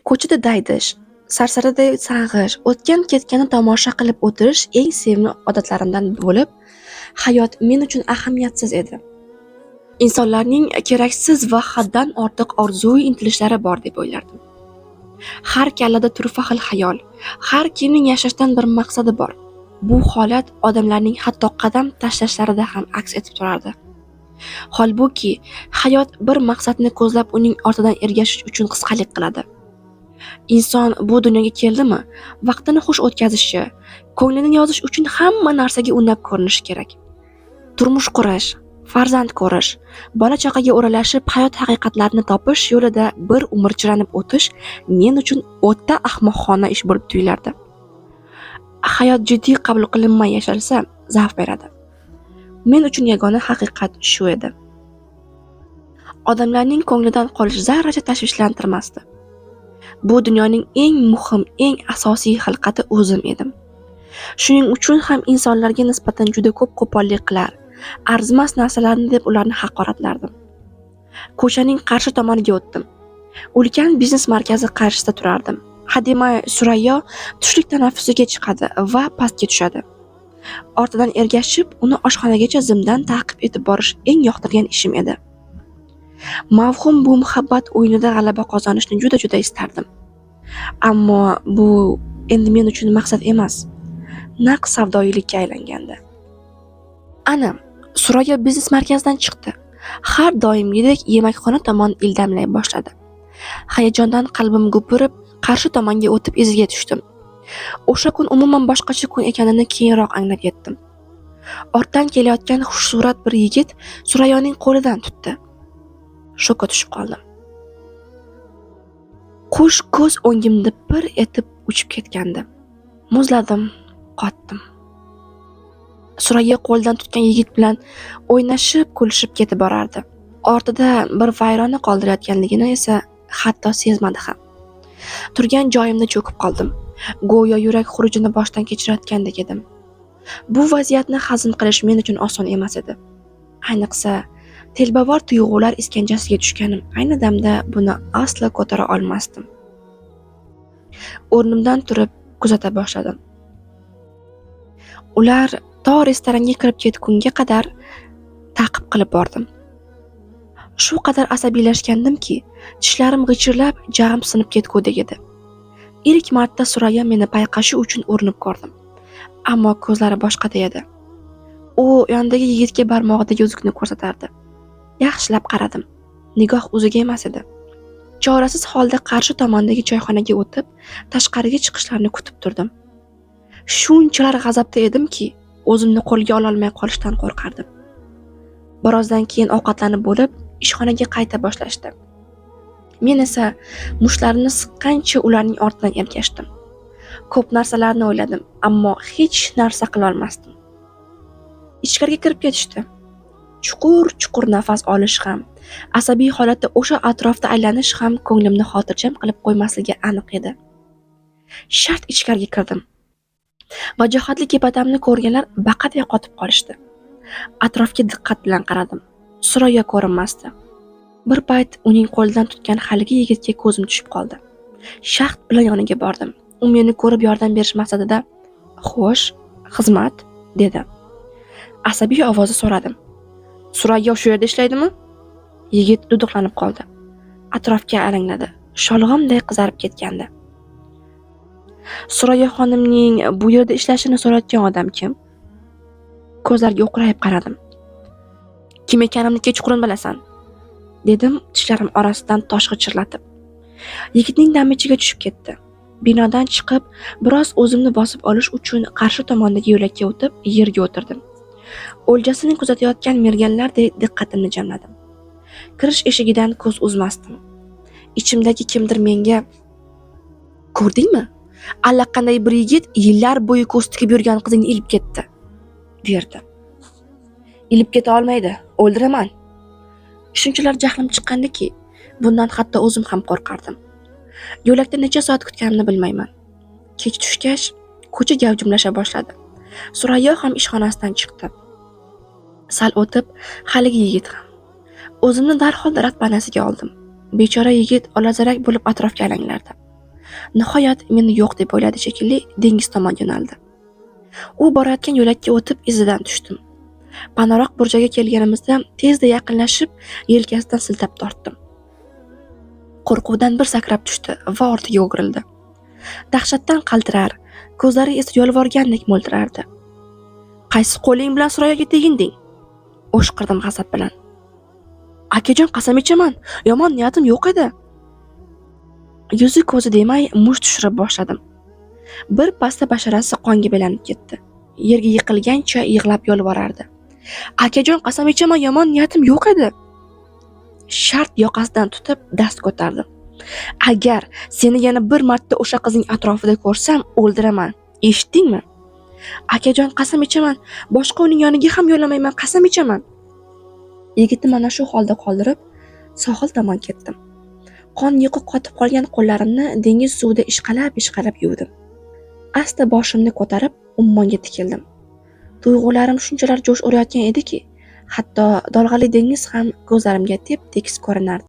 Ko'chada daydish, sarsarida sang'ish, o'tgan-ketganni tomosha qilib o'tirish eng sevimli odatlarimdan bo'lib, hayot men uchun ahamiyatsiz edi. Insonlarning keraksiz va haddan ortiq orzu-yu intilishlari bor deb o'ylardim. Har kallada turfa xil xayol, har kimning yashashdan bir maqsadi bor. Bu holat odamlarning hatto qadam tashlashlariga ham aks etib turardi. Holbuki, hayot bir maqsadni ko'zlab uning ortidan ergashish uchun qisqalik qiladi. Inson bu dunyoga keldimi, vaqtini xush o'tkazishi, ko'nglini yozish uchun hamma narsaga unnab ko'rinishi kerak. Turmush qurish, farzand ko'rish, bola-chaqaga o'ralashib hayot haqiqatlarini topish yo'lida bir umr chiranib o'tish men uchun o'ta ahmoqona ish bo'lib tuyulardi. Hayot jiddiy qabul qilinmay yashalsa, zavq beradi. Men uchun yagona haqiqat shu edi. Odamlarning ko'nglidan qolish zarracha tashvishlantirmasdi. Bu dunyoning eng muhim, eng asosiy xilqati o'zim edim. Shuning uchun ham insonlarga nisbatan juda ko'p qo'pollik qilar, arzimas narsalarni deb ularni haqoratlardim. Ko'chaning qarshi tomoniga o'tdim. Ulkan biznes markazi qarshisida turardim. Hademay Surayyo tushlik tanaffusiga chiqadi va pastga tushadi. Ortidan ergashib, uni oshxonagacha zimdan ta'qib etib borish eng yoqtirgan ishim edi. Mavhum bu muhabbat o'yinida g'alaba qozonishni juda istardim. Ammo bu endi men uchun maqsad emas, naq savdoyilikka aylangandi. Ana, Surayyo biznes markazidan chiqdi. Har doimgidek yemakxona tomon ildamlay boshladi. Hayajondan qalbim gupirib, qarshi tomonga o'tib iziga tushdim. O'sha kun umuman boshqacha kun ekanini keyinroq anglab yetdim. Ortdan kelayotgan xushsurat bir yigit Surayyoning qo'lidan tutdi. Shokka tushib qoldim. Qush ko'z o'ngimda bir etib uchib ketgandi. Muzladim, qotdim. Surayyo qo'ldan tutgan yigit bilan o'ynashib, kulishib ketib borardi. Ortida bir vayrona qoldirayotganligini esa hatto sezmadi ham. Turgan joyimda cho'kib qoldim. Go'yo yurak xurujini boshdan kechirayotgandek edim. Bu vaziyatni hazm qilish men uchun oson emas edi. Ayniqsa, telbavor tuyg'ular iskanjasiga tushganim ayni damda buni aslo ko'tara olmasdim. O'rnimdan turib kuzata boshladim. Ular to restoranga kirib ketgunga qadar ta'qib qilib bordim. Shu qadar asabiylashgandimki, tishlarim g'ichirlab, jag'im sinib ketgudek edi. Ilk marta Surayyo meni payqashi uchun urinib ko'rdim. Ammo ko'zlari boshqada edi. U yondagi yigitga barmog'idagi uzukni ko'rsatardi. Yaxshilab qaradim. Nigoh o'ziga emas edi. Chorasiz holda qarshi tomondagi choyxonaga o'tib, tashqariga chiqishlarini kutib turdim. Shunchalar g'azabda edimki, o'zimni qo'lga ola olmay qolishdan qo'rqardim. Birozdan keyin ovqatlanib bo'lib, ishxonaga qayta boshlashdi. Men esa mushlarini siqqancha ularning ortidan ergashdim. Ko'p narsalarni o'yladim, ammo hech narsa qila olmasdim. Ichkariga kirib ketishdi. Chuqur nafas olish ham, asabiy holatda o'sha atrofda aylanish ham ko'nglimni xotirjam qilib qo'ymasligi aniq edi. Shart ichkariga kirdim. Vajohatli kepatamni ko'rganlar baqatay qotib qolishdi. Atrofga diqqat bilan qaradim. Surayyo ko'rinmasdi. Bir payt uning qo'lidan tutgan haligi yigitga ko'zim tushib qoldi. Shaxt bilan yoniga bordim. U meni ko'rib yordam berish maqsadida, "Xo'sh, xizmat?" dedi. Asabiy ovozda so'radim. "Surayyo shu yerda ishlaydimi?" Yigit duduqlanib qoldi. Atrofga alangladi. Sholg'omday qizarib ketgandi. Surayyo xonimning bu yerda ishlashini so'rayotgan odam kim? Ko'zlariga o'qrayib qaradim. "Kim ekanimni kechqurun bilasan", dedim tishlarim orasidan tosh g'ichirlatib. Yigitning dami ichiga tushib ketdi. Binodan chiqib, biroz o'zimni bosib olish uchun qarshi tomondagi yo'lakka o'tib, yerga o'tirdim. O'ljasini kuzatayotgan merganlardek diqqatimni jamladim. Kirish eshigidan ko'z uzmasdim. Ichimdagi kimdir menga, "Ko'rdingmi? Allaqanday bir yigit yillar bo'yi ko'z tikib yurgan qizingni ilib ketdi", derdi. "Ilib keta olmaydi, o'ldiraman." Shunchalar jahlim chiqqandiki, bundan hatto o'zim ham qo'rqardim. Yo'lakda necha soat kutganimni bilmayman. Kech tushgach, ko'cha gavjumlasha boshladi. Surayyo ham ishxonasidan chiqdi. Sal o'tib, haligi yigit ham. O'zimni darhol daraxt panasiga oldim. Bechora yigit olazarak bo'lib atrofga alanglardi. Nihoyat meni yo'q deb o'yladi shekilli, dengiz tomon yo'naldi. U borayotgan yo'lakka o'tib izidan tushdim. Panaroq burchaga kelganimizda tezda yaqinlashib, yelkasidan siltab tortdim. Qo'rquvdan bir sakrab tushdi va ortiga o'girildi. Dahshatdan qaltirar, ko'zlari esa yolvorgandek mo'ltirardi. "Qaysi qo'ling bilan Suroyaga teginding?" o'shqirdim g'azab bilan. "Akajon, qasam ichaman, yomon niyatim yo'q edi." Yuzi ko'zi demay musht tushirib boshladim. Bir pasda basharasi qonga belanib ketdi. Yerga yiqilgancha yig'lab yolvorardi. "Akajon, qasam ichaman, yomon niyatim yo'q edi." Shart yoqasidan tutib dast ko'tardim. "Agar seni yana bir marta o'sha qizning atrofida ko'rsam, o'ldiraman. Eshitdingmi? Akajon, qasam ichaman, boshqa uning yoniga ham yo'lamayman, qasam ichaman." Yigitni mana shu holda qoldirib, sohil tomon ketdim. Qon yuqib qotib qolgan qo'llarimni dengiz suvida ishqalab yuvdim. Asta boshimni ko'tarib, ummonga tikildim. Tuyg'ularim shunchalar jo'sh urayotgan ediki, hatto dolg'ali dengiz ham ko'zlarimga tep-tekis ko'rinardi.